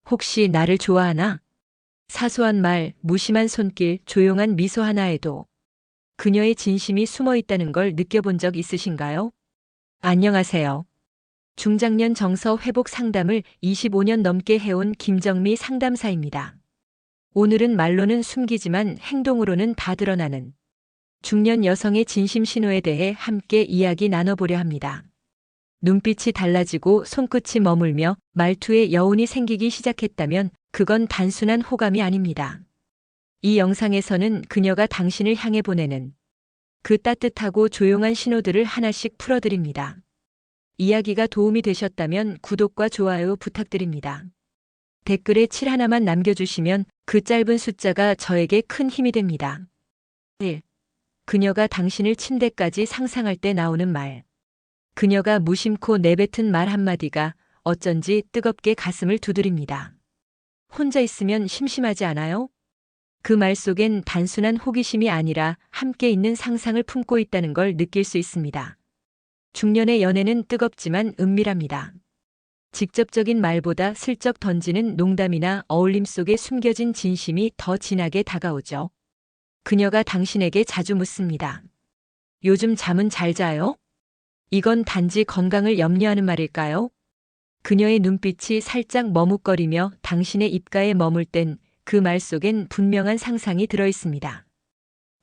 혹시 나를 좋아하나? 사소한 말, 무심한 손길, 조용한 미소 하나에도 그녀의 진심이 숨어 있다는 걸 느껴본 적 있으신가요? 안녕하세요. 중장년 정서 회복 상담을 25년 넘게 해온 김정미 상담사입니다. 오늘은 말로는 숨기지만 행동으로는 다 드러나는 중년 여성의 진심 신호에 대해 함께 이야기 나눠보려 합니다. 눈빛이 달라지고 손끝이 머물며 말투에 여운이 생기기 시작했다면 그건 단순한 호감이 아닙니다. 이 영상에서는 그녀가 당신을 향해 보내는 그 따뜻하고 조용한 신호들을 하나씩 풀어드립니다. 이야기가 도움이 되셨다면 구독과 좋아요 부탁드립니다. 댓글에 7 하나만 남겨주시면 그 짧은 숫자가 저에게 큰 힘이 됩니다. 1. 그녀가 당신을 침대까지 상상할 때 나오는 말. 그녀가 무심코 내뱉은 말 한마디가 어쩐지 뜨겁게 가슴을 두드립니다. 혼자 있으면 심심하지 않아요? 그 말 속엔 단순한 호기심이 아니라 함께 있는 상상을 품고 있다는 걸 느낄 수 있습니다. 중년의 연애는 뜨겁지만 은밀합니다. 직접적인 말보다 슬쩍 던지는 농담이나 어울림 속에 숨겨진 진심이 더 진하게 다가오죠. 그녀가 당신에게 자주 묻습니다. 요즘 잠은 잘 자요? 이건 단지 건강을 염려하는 말일까요? 그녀의 눈빛이 살짝 머뭇거리며 당신의 입가에 머물 땐 그 말 속엔 분명한 상상이 들어 있습니다.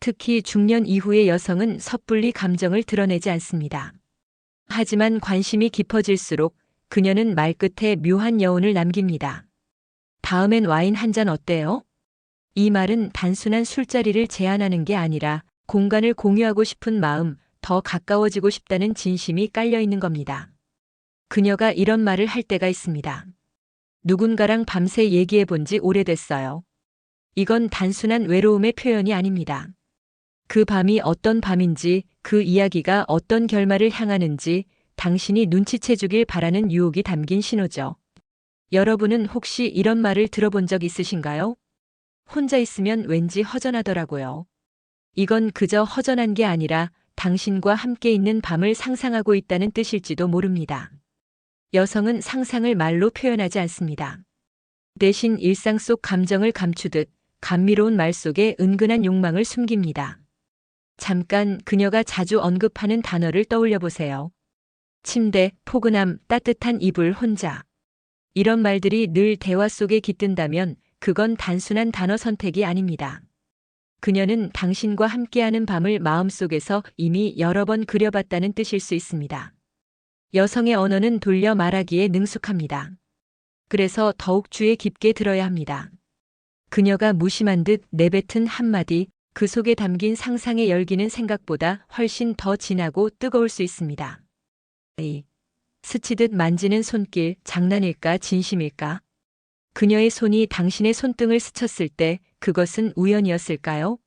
특히 중년 이후의 여성은 섣불리 감정을 드러내지 않습니다. 하지만 관심이 깊어질수록 그녀는 말끝에 묘한 여운을 남깁니다. 다음엔 와인 한 잔 어때요? 이 말은 단순한 술자리를 제안하는 게 아니라 공간을 공유하고 싶은 마음, 더 가까워지고 싶다는 진심이 깔려 있는 겁니다. 그녀가 이런 말을 할 때가 있습니다. 누군가랑 밤새 얘기해 본 지 오래됐어요. 이건 단순한 외로움의 표현이 아닙니다. 그 밤이 어떤 밤인지, 그 이야기가 어떤 결말을 향하는지 당신이 눈치채 주길 바라는 유혹이 담긴 신호죠. 여러분은 혹시 이런 말을 들어본 적 있으신가요? 혼자 있으면 왠지 허전하더라고요. 이건 그저 허전한 게 아니라 당신과 함께 있는 밤을 상상하고 있다는 뜻일지도 모릅니다. 여성은 상상을 말로 표현하지 않습니다. 대신 일상 속 감정을 감추듯 감미로운 말 속에 은근한 욕망을 숨깁니다. 잠깐 그녀가 자주 언급하는 단어를 떠올려 보세요. 침대, 포근함, 따뜻한 이불, 혼자. 이런 말들이 늘 대화 속에 깃든다면 그건 단순한 단어 선택이 아닙니다. 그녀는 당신과 함께하는 밤을 마음속에서 이미 여러 번 그려봤다는 뜻일 수 있습니다. 여성의 언어는 돌려 말하기에 능숙합니다. 그래서 더욱 주의 깊게 들어야 합니다. 그녀가 무심한 듯 내뱉은 한마디, 그 속에 담긴 상상의 열기는 생각보다 훨씬 더 진하고 뜨거울 수 있습니다. 스치듯 만지는 손길, 장난일까 진심일까? 그녀의 손이 당신의 손등을 스쳤을 때 그것은 우연이었을까요?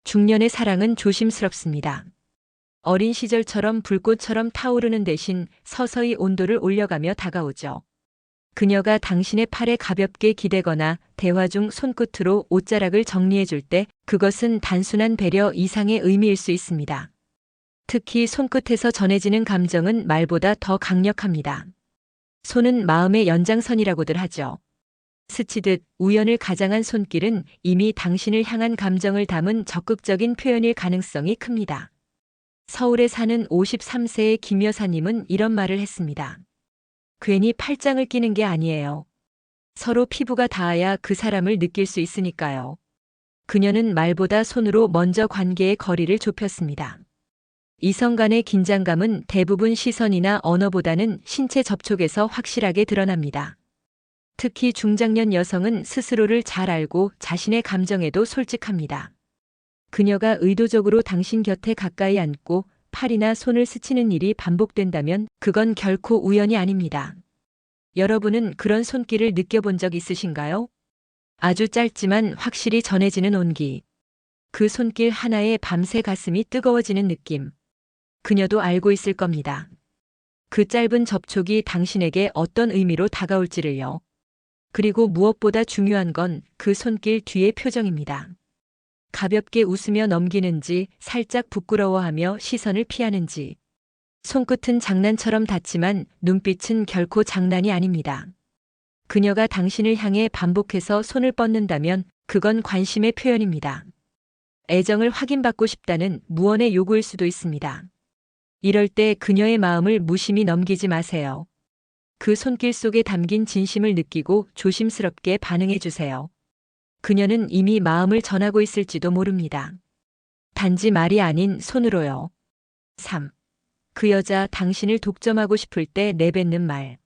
중년의 사랑은 조심스럽습니다. 어린 시절처럼 불꽃처럼 타오르는 대신 서서히 온도를 올려가며 다가오죠. 그녀가 당신의 팔에 가볍게 기대거나 대화 중 손끝으로 옷자락을 정리해 줄 때 그것은 단순한 배려 이상의 의미일 수 있습니다. 특히 손끝에서 전해지는 감정은 말보다 더 강력합니다. 손은 마음의 연장선이라고들 하죠. 스치듯 우연을 가장한 손길은 이미 당신을 향한 감정을 담은 적극적인 표현일 가능성이 큽니다. 서울에 사는 53세의 김 여사님은 이런 말을 했습니다. 괜히 팔짱을 끼는 게 아니에요. 서로 피부가 닿아야 그 사람을 느낄 수 있으니까요. 그녀는 말보다 손으로 먼저 관계의 거리를 좁혔습니다. 이성 간의 긴장감은 대부분 시선이나 언어보다는 신체 접촉에서 확실하게 드러납니다. 특히 중장년 여성은 스스로를 잘 알고 자신의 감정에도 솔직합니다. 그녀가 의도적으로 당신 곁에 가까이 앉고 팔이나 손을 스치는 일이 반복된다면 그건 결코 우연이 아닙니다. 여러분은 그런 손길을 느껴본 적 있으신가요? 아주 짧지만 확실히 전해지는 온기. 그 손길 하나에 밤새 가슴이 뜨거워지는 느낌. 그녀도 알고 있을 겁니다. 그 짧은 접촉이 당신에게 어떤 의미로 다가올지를요. 그리고 무엇보다 중요한 건 그 손길 뒤의 표정입니다. 가볍게 웃으며 넘기는지 살짝 부끄러워하며 시선을 피하는지. 손끝은 장난처럼 닿지만 눈빛은 결코 장난이 아닙니다. 그녀가 당신을 향해 반복해서 손을 뻗는다면 그건 관심의 표현입니다. 애정을 확인받고 싶다는 무언의 요구일 수도 있습니다. 이럴 때 그녀의 마음을 무심히 넘기지 마세요. 그 손길 속에 담긴 진심을 느끼고 조심스럽게 반응해 주세요. 그녀는 이미 마음을 전하고 있을지도 모릅니다. 단지 말이 아닌 손으로요. 3. 그 여자 당신을 독점하고 싶을 때 내뱉는 말.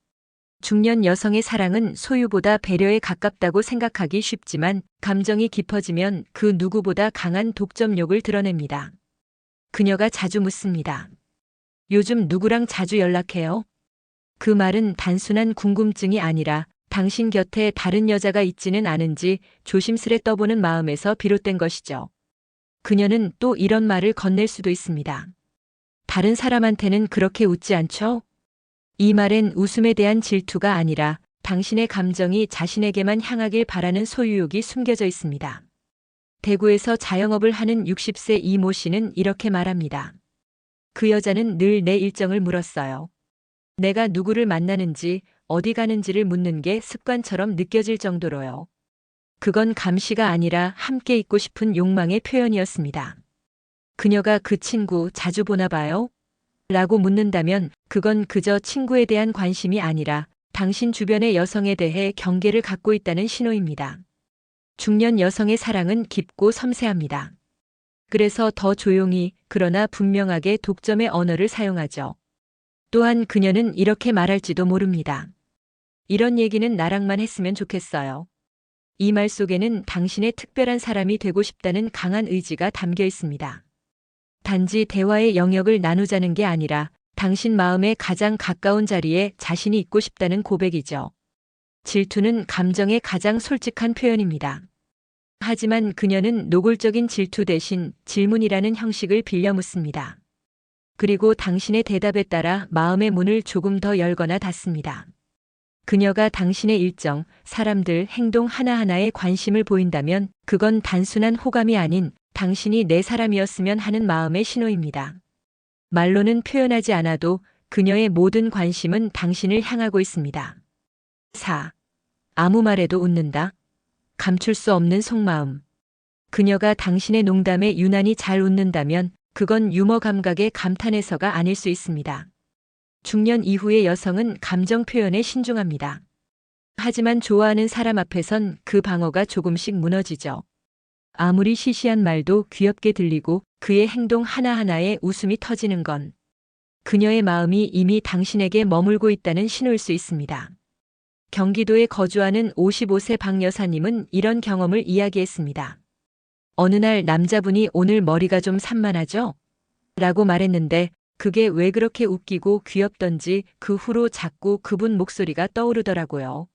중년 여성의 사랑은 소유보다 배려에 가깝다고 생각하기 쉽지만 감정이 깊어지면 그 누구보다 강한 독점욕을 드러냅니다. 그녀가 자주 묻습니다. 요즘 누구랑 자주 연락해요? 그 말은 단순한 궁금증이 아니라 당신 곁에 다른 여자가 있지는 않은지 조심스레 떠보는 마음에서 비롯된 것이죠. 그녀는 또 이런 말을 건넬 수도 있습니다. 다른 사람한테는 그렇게 웃지 않죠? 이 말엔 웃음에 대한 질투가 아니라 당신의 감정이 자신에게만 향하길 바라는 소유욕이 숨겨져 있습니다. 대구에서 자영업을 하는 60세 이모 씨는 이렇게 말합니다. 그 여자는 늘 내 일정을 물었어요. 내가 누구를 만나는지 어디 가는지를 묻는 게 습관처럼 느껴질 정도로요. 그건 감시가 아니라 함께 있고 싶은 욕망의 표현이었습니다. 그녀가 그 친구 자주 보나 봐요? 라고 묻는다면 그건 그저 친구에 대한 관심이 아니라 당신 주변의 여성에 대해 경계를 갖고 있다는 신호입니다. 중년 여성의 사랑은 깊고 섬세합니다. 그래서 더 조용히 그러나 분명하게 독점의 언어를 사용하죠. 또한 그녀는 이렇게 말할지도 모릅니다. 이런 얘기는 나랑만 했으면 좋겠어요. 이 말 속에는 당신의 특별한 사람이 되고 싶다는 강한 의지가 담겨 있습니다. 단지 대화의 영역을 나누자는 게 아니라 당신 마음의 가장 가까운 자리에 자신이 있고 싶다는 고백이죠. 질투는 감정의 가장 솔직한 표현입니다. 하지만 그녀는 노골적인 질투 대신 질문이라는 형식을 빌려 묻습니다. 그리고 당신의 대답에 따라 마음의 문을 조금 더 열거나 닫습니다. 그녀가 당신의 일정, 사람들, 행동 하나하나에 관심을 보인다면 그건 단순한 호감이 아닌 당신이 내 사람이었으면 하는 마음의 신호입니다. 말로는 표현하지 않아도 그녀의 모든 관심은 당신을 향하고 있습니다. 4. 아무 말에도 웃는다. 감출 수 없는 속마음. 그녀가 당신의 농담에 유난히 잘 웃는다면 그건 유머 감각의 감탄에서가 아닐 수 있습니다. 중년 이후의 여성은 감정 표현에 신중합니다. 하지만 좋아하는 사람 앞에선 그 방어가 조금씩 무너지죠. 아무리 시시한 말도 귀엽게 들리고 그의 행동 하나하나에 웃음이 터지는 건 그녀의 마음이 이미 당신에게 머물고 있다는 신호일 수 있습니다. 경기도에 거주하는 55세 박 여사님은 이런 경험을 이야기했습니다. 어느 날 남자분이 오늘 머리가 좀 산만하죠? 라고 말했는데 그게 왜 그렇게 웃기고 귀엽던지 그 후로 자꾸 그분 목소리가 떠오르더라고요.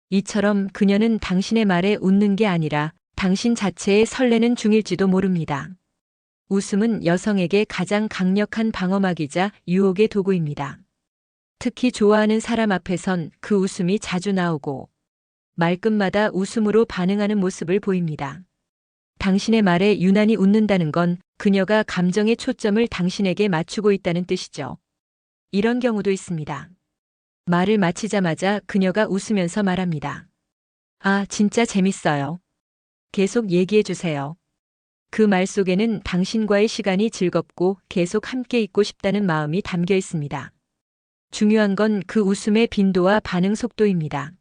이처럼 그녀는 당신의 말에 웃는 게 아니라 당신 자체에 설레는 중일지도 모릅니다. 웃음은 여성에게 가장 강력한 방어막이자 유혹의 도구입니다. 특히 좋아하는 사람 앞에선 그 웃음이 자주 나오고 말끝마다 웃음으로 반응하는 모습을 보입니다. 당신의 말에 유난히 웃는다는 건 그녀가 감정의 초점을 당신에게 맞추고 있다는 뜻이죠. 이런 경우도 있습니다. 말을 마치자마자 그녀가 웃으면서 말합니다. 아, 진짜 재밌어요. 계속 얘기해 주세요. 그 말 속에는 당신과의 시간이 즐겁고 계속 함께 있고 싶다는 마음이 담겨 있습니다. 중요한 건 그 웃음의 빈도와 반응 속도입니다.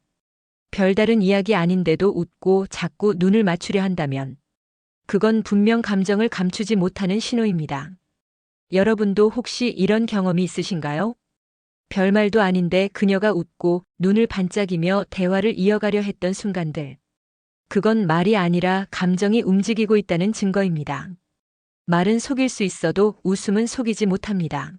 별다른 이야기 아닌데도 웃고 자꾸 눈을 맞추려 한다면 그건 분명 감정을 감추지 못하는 신호입니다. 여러분도 혹시 이런 경험이 있으신가요? 별말도 아닌데 그녀가 웃고 눈을 반짝이며 대화를 이어가려 했던 순간들. 그건 말이 아니라 감정이 움직이고 있다는 증거입니다. 말은 속일 수 있어도 웃음은 속이지 못합니다.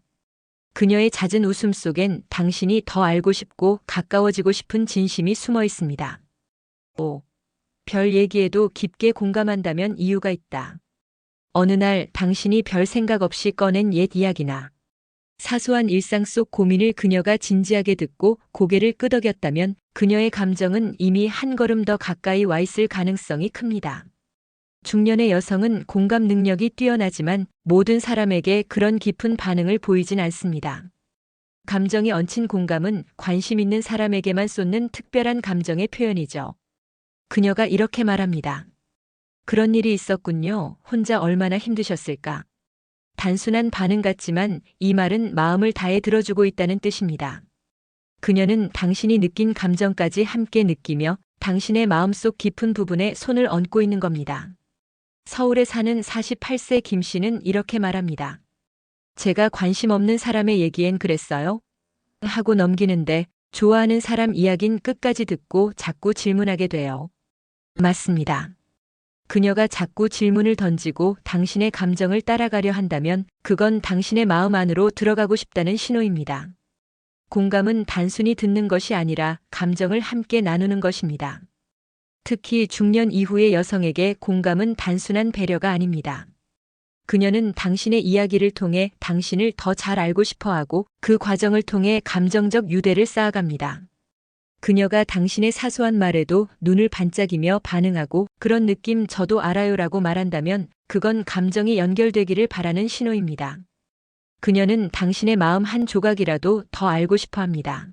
그녀의 잦은 웃음 속엔 당신이 더 알고 싶고 가까워지고 싶은 진심이 숨어 있습니다. 5. 별 얘기에도 깊게 공감한다면 이유가 있다. 어느 날 당신이 별 생각 없이 꺼낸 옛 이야기나 사소한 일상 속 고민을 그녀가 진지하게 듣고 고개를 끄덕였다면 그녀의 감정은 이미 한 걸음 더 가까이 와 있을 가능성이 큽니다. 중년의 여성은 공감 능력이 뛰어나지만 모든 사람에게 그런 깊은 반응을 보이진 않습니다. 감정이 얹힌 공감은 관심 있는 사람에게만 쏟는 특별한 감정의 표현이죠. 그녀가 이렇게 말합니다. 그런 일이 있었군요. 혼자 얼마나 힘드셨을까. 단순한 반응 같지만 이 말은 마음을 다해 들어주고 있다는 뜻입니다. 그녀는 당신이 느낀 감정까지 함께 느끼며 당신의 마음속 깊은 부분에 손을 얹고 있는 겁니다. 서울에 사는 48세 김 씨는 이렇게 말합니다. 제가 관심 없는 사람의 얘기엔 그랬어요. 하고 넘기는데 좋아하는 사람 이야긴 끝까지 듣고 자꾸 질문하게 돼요. 맞습니다. 그녀가 자꾸 질문을 던지고 당신의 감정을 따라가려 한다면 그건 당신의 마음 안으로 들어가고 싶다는 신호입니다. 공감은 단순히 듣는 것이 아니라 감정을 함께 나누는 것입니다. 특히 중년 이후의 여성에게 공감은 단순한 배려가 아닙니다. 그녀는 당신의 이야기를 통해 당신을 더 잘 알고 싶어 하고 그 과정을 통해 감정적 유대를 쌓아갑니다. 그녀가 당신의 사소한 말에도 눈을 반짝이며 반응하고 그런 느낌 저도 알아요라고 말한다면 그건 감정이 연결되기를 바라는 신호입니다. 그녀는 당신의 마음 한 조각이라도 더 알고 싶어 합니다.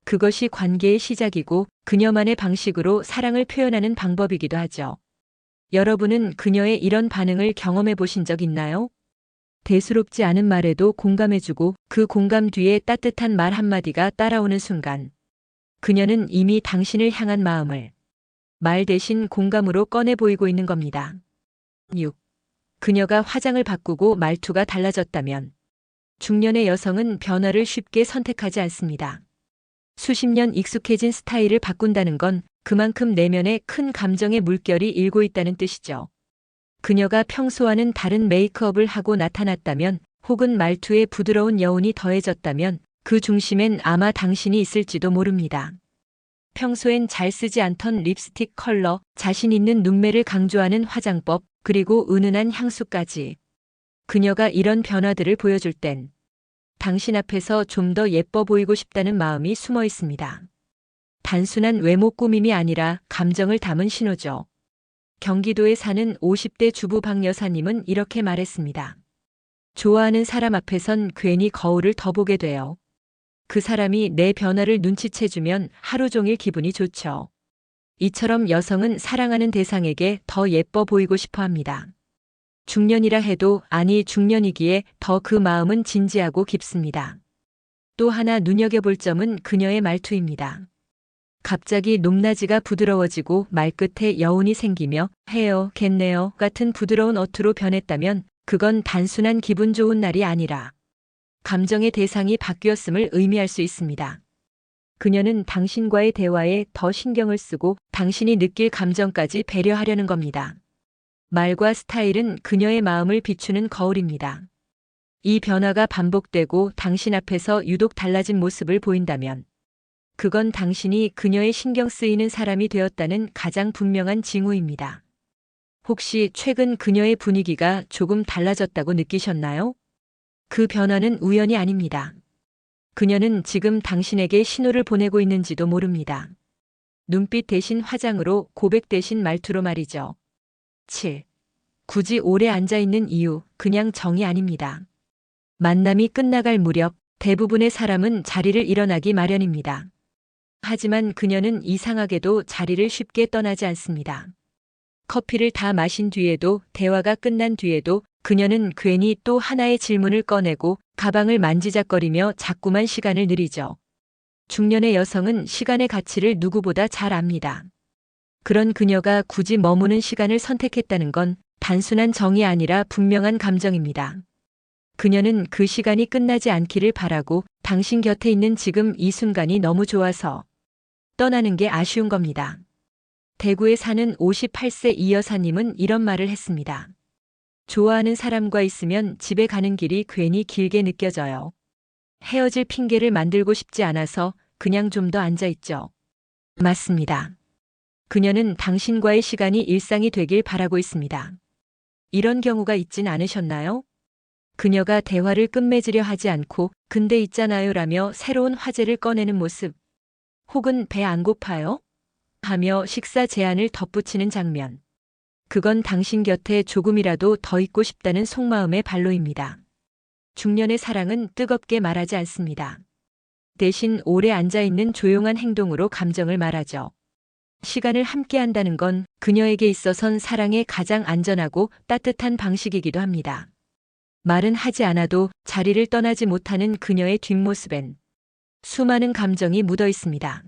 그것이 관계의 시작이고 그녀만의 방식으로 사랑을 표현하는 방법이기도 하죠. 여러분은 그녀의 이런 반응을 경험해 보신 적 있나요? 대수롭지 않은 말에도 공감해주고 그 공감 뒤에 따뜻한 말 한마디가 따라오는 순간 그녀는 이미 당신을 향한 마음을 말 대신 공감으로 꺼내 보이고 있는 겁니다. 6. 그녀가 화장을 바꾸고 말투가 달라졌다면 중년의 여성은 변화를 쉽게 선택하지 않습니다. 수십 년 익숙해진 스타일을 바꾼다는 건 그만큼 내면에 큰 감정의 물결이 일고 있다는 뜻이죠. 그녀가 평소와는 다른 메이크업을 하고 나타났다면 혹은 말투에 부드러운 여운이 더해졌다면 그 중심엔 아마 당신이 있을지도 모릅니다. 평소엔 잘 쓰지 않던 립스틱 컬러, 자신 있는 눈매를 강조하는 화장법, 그리고 은은한 향수까지. 그녀가 이런 변화들을 보여줄 땐 당신 앞에서 좀 더 예뻐 보이고 싶다는 마음이 숨어 있습니다. 단순한 외모 꾸밈이 아니라 감정을 담은 신호죠. 경기도에 사는 50대 주부 박 여사님은 이렇게 말했습니다. 좋아하는 사람 앞에선 괜히 거울을 더 보게 돼요. 그 사람이 내 변화를 눈치채주면 하루 종일 기분이 좋죠. 이처럼 여성은 사랑하는 대상에게 더 예뻐 보이고 싶어 합니다. 중년이라 해도 아니 중년이기에 더 그 마음은 진지하고 깊습니다. 또 하나 눈여겨볼 점은 그녀의 말투입니다. 갑자기 높낮이가 부드러워지고 말끝에 여운이 생기며 해요, 겠네요 같은 부드러운 어투로 변했다면 그건 단순한 기분 좋은 날이 아니라 감정의 대상이 바뀌었음을 의미할 수 있습니다. 그녀는 당신과의 대화에 더 신경을 쓰고 당신이 느낄 감정까지 배려하려는 겁니다. 말과 스타일은 그녀의 마음을 비추는 거울입니다. 이 변화가 반복되고 당신 앞에서 유독 달라진 모습을 보인다면 그건 당신이 그녀의 신경 쓰이는 사람이 되었다는 가장 분명한 징후입니다. 혹시 최근 그녀의 분위기가 조금 달라졌다고 느끼셨나요? 그 변화는 우연이 아닙니다. 그녀는 지금 당신에게 신호를 보내고 있는지도 모릅니다. 눈빛 대신 화장으로, 고백 대신 말투로 말이죠. 7. 굳이 오래 앉아있는 이유, 그냥 정이 아닙니다. 만남이 끝나갈 무렵 대부분의 사람은 자리를 일어나기 마련입니다. 하지만 그녀는 이상하게도 자리를 쉽게 떠나지 않습니다. 커피를 다 마신 뒤에도, 대화가 끝난 뒤에도 그녀는 괜히 또 하나의 질문을 꺼내고 가방을 만지작거리며 자꾸만 시간을 느리죠. 중년의 여성은 시간의 가치를 누구보다 잘 압니다. 그런 그녀가 굳이 머무는 시간을 선택했다는 건 단순한 정이 아니라 분명한 감정입니다. 그녀는 그 시간이 끝나지 않기를 바라고 당신 곁에 있는 지금 이 순간이 너무 좋아서 떠나는 게 아쉬운 겁니다. 대구에 사는 58세 이 여사님은 이런 말을 했습니다. 좋아하는 사람과 있으면 집에 가는 길이 괜히 길게 느껴져요. 헤어질 핑계를 만들고 싶지 않아서 그냥 좀 더 앉아있죠. 맞습니다. 그녀는 당신과의 시간이 일상이 되길 바라고 있습니다. 이런 경우가 있진 않으셨나요? 그녀가 대화를 끝맺으려 하지 않고 근데 있잖아요 라며 새로운 화제를 꺼내는 모습. 혹은 배 안 고파요? 하며 식사 제안을 덧붙이는 장면. 그건 당신 곁에 조금이라도 더 있고 싶다는 속마음의 발로입니다. 중년의 사랑은 뜨겁게 말하지 않습니다. 대신 오래 앉아있는 조용한 행동으로 감정을 말하죠. 시간을 함께 한다는 건 그녀에게 있어선 사랑의 가장 안전하고 따뜻한 방식이기도 합니다. 말은 하지 않아도 자리를 떠나지 못하는 그녀의 뒷모습엔 수많은 감정이 묻어 있습니다.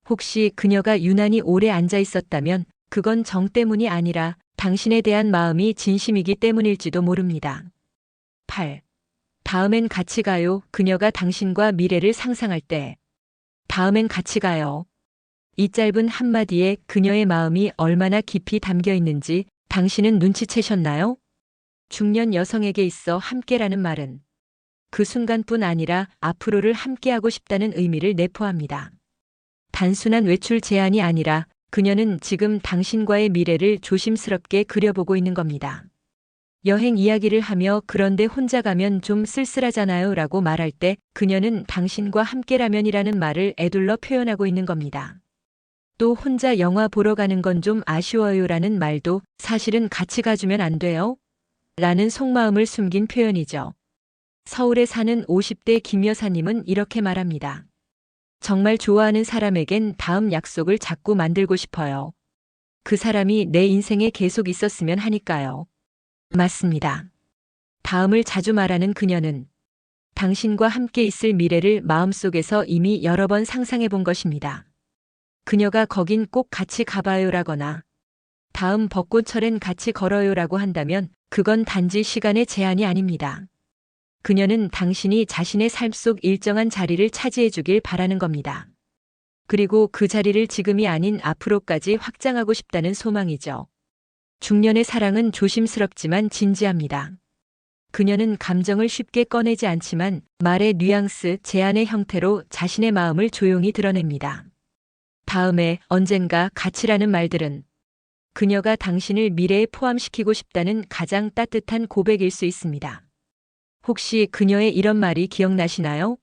혹시 그녀가 유난히 오래 앉아 있었다면 그건 정 때문이 아니라 당신에 대한 마음이 진심이기 때문일지도 모릅니다. 8. 다음엔 같이 가요. 그녀가 당신과 미래를 상상할 때 다음엔 같이 가요. 이 짧은 한마디에 그녀의 마음이 얼마나 깊이 담겨 있는지 당신은 눈치채셨나요? 중년 여성에게 있어 함께라는 말은 그 순간뿐 아니라 앞으로를 함께하고 싶다는 의미를 내포합니다. 단순한 외출 제안이 아니라 그녀는 지금 당신과의 미래를 조심스럽게 그려보고 있는 겁니다. 여행 이야기를 하며 그런데 혼자 가면 좀 쓸쓸하잖아요 라고 말할 때 그녀는 당신과 함께라면이라는 말을 에둘러 표현하고 있는 겁니다. 또 혼자 영화 보러 가는 건 좀 아쉬워요 라는 말도 사실은 같이 가주면 안 돼요? 라는 속마음을 숨긴 표현이죠. 서울에 사는 50대 김 여사님은 이렇게 말합니다. 정말 좋아하는 사람에겐 다음 약속을 자꾸 만들고 싶어요. 그 사람이 내 인생에 계속 있었으면 하니까요. 맞습니다. 다음을 자주 말하는 그녀는 당신과 함께 있을 미래를 마음속에서 이미 여러 번 상상해 본 것입니다. 그녀가 거긴 꼭 같이 가봐요라거나 다음 벚꽃철엔 같이 걸어요라고 한다면 그건 단지 시간의 제한이 아닙니다. 그녀는 당신이 자신의 삶 속 일정한 자리를 차지해 주길 바라는 겁니다. 그리고 그 자리를 지금이 아닌 앞으로까지 확장하고 싶다는 소망이죠. 중년의 사랑은 조심스럽지만 진지합니다. 그녀는 감정을 쉽게 꺼내지 않지만 말의 뉘앙스, 제안의 형태로 자신의 마음을 조용히 드러냅니다. 다음에, 언젠가, 같이라는 말들은 그녀가 당신을 미래에 포함시키고 싶다는 가장 따뜻한 고백일 수 있습니다. 혹시 그녀의 이런 말이 기억나시나요?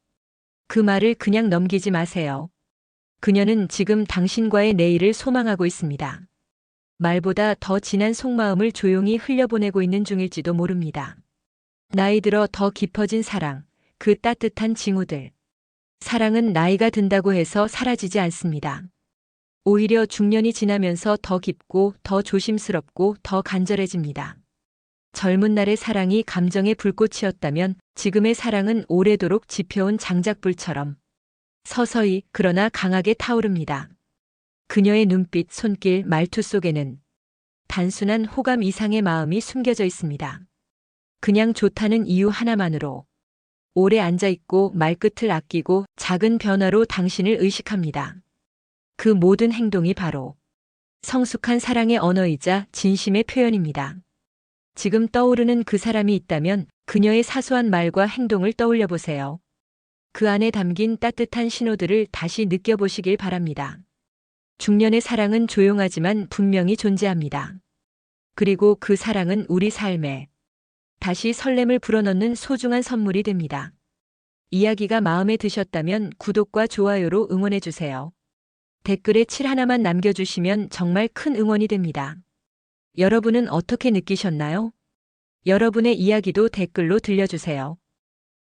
그 말을 그냥 넘기지 마세요. 그녀는 지금 당신과의 내일을 소망하고 있습니다. 말보다 더 진한 속마음을 조용히 흘려보내고 있는 중일지도 모릅니다. 나이 들어 더 깊어진 사랑, 그 따뜻한 징후들. 사랑은 나이가 든다고 해서 사라지지 않습니다. 오히려 중년이 지나면서 더 깊고 더 조심스럽고 더 간절해집니다. 젊은 날의 사랑이 감정의 불꽃이었다면 지금의 사랑은 오래도록 지펴온 장작불처럼 서서히 그러나 강하게 타오릅니다. 그녀의 눈빛, 손길, 말투 속에는 단순한 호감 이상의 마음이 숨겨져 있습니다. 그냥 좋다는 이유 하나만으로 오래 앉아있고 말끝을 아끼고 작은 변화로 당신을 의식합니다. 그 모든 행동이 바로 성숙한 사랑의 언어이자 진심의 표현입니다. 지금 떠오르는 그 사람이 있다면 그녀의 사소한 말과 행동을 떠올려 보세요. 그 안에 담긴 따뜻한 신호들을 다시 느껴보시길 바랍니다. 중년의 사랑은 조용하지만 분명히 존재합니다. 그리고 그 사랑은 우리 삶에 다시 설렘을 불어넣는 소중한 선물이 됩니다. 이야기가 마음에 드셨다면 구독과 좋아요로 응원해주세요. 댓글에 7 하나만 남겨주시면 정말 큰 응원이 됩니다. 여러분은 어떻게 느끼셨나요? 여러분의 이야기도 댓글로 들려주세요.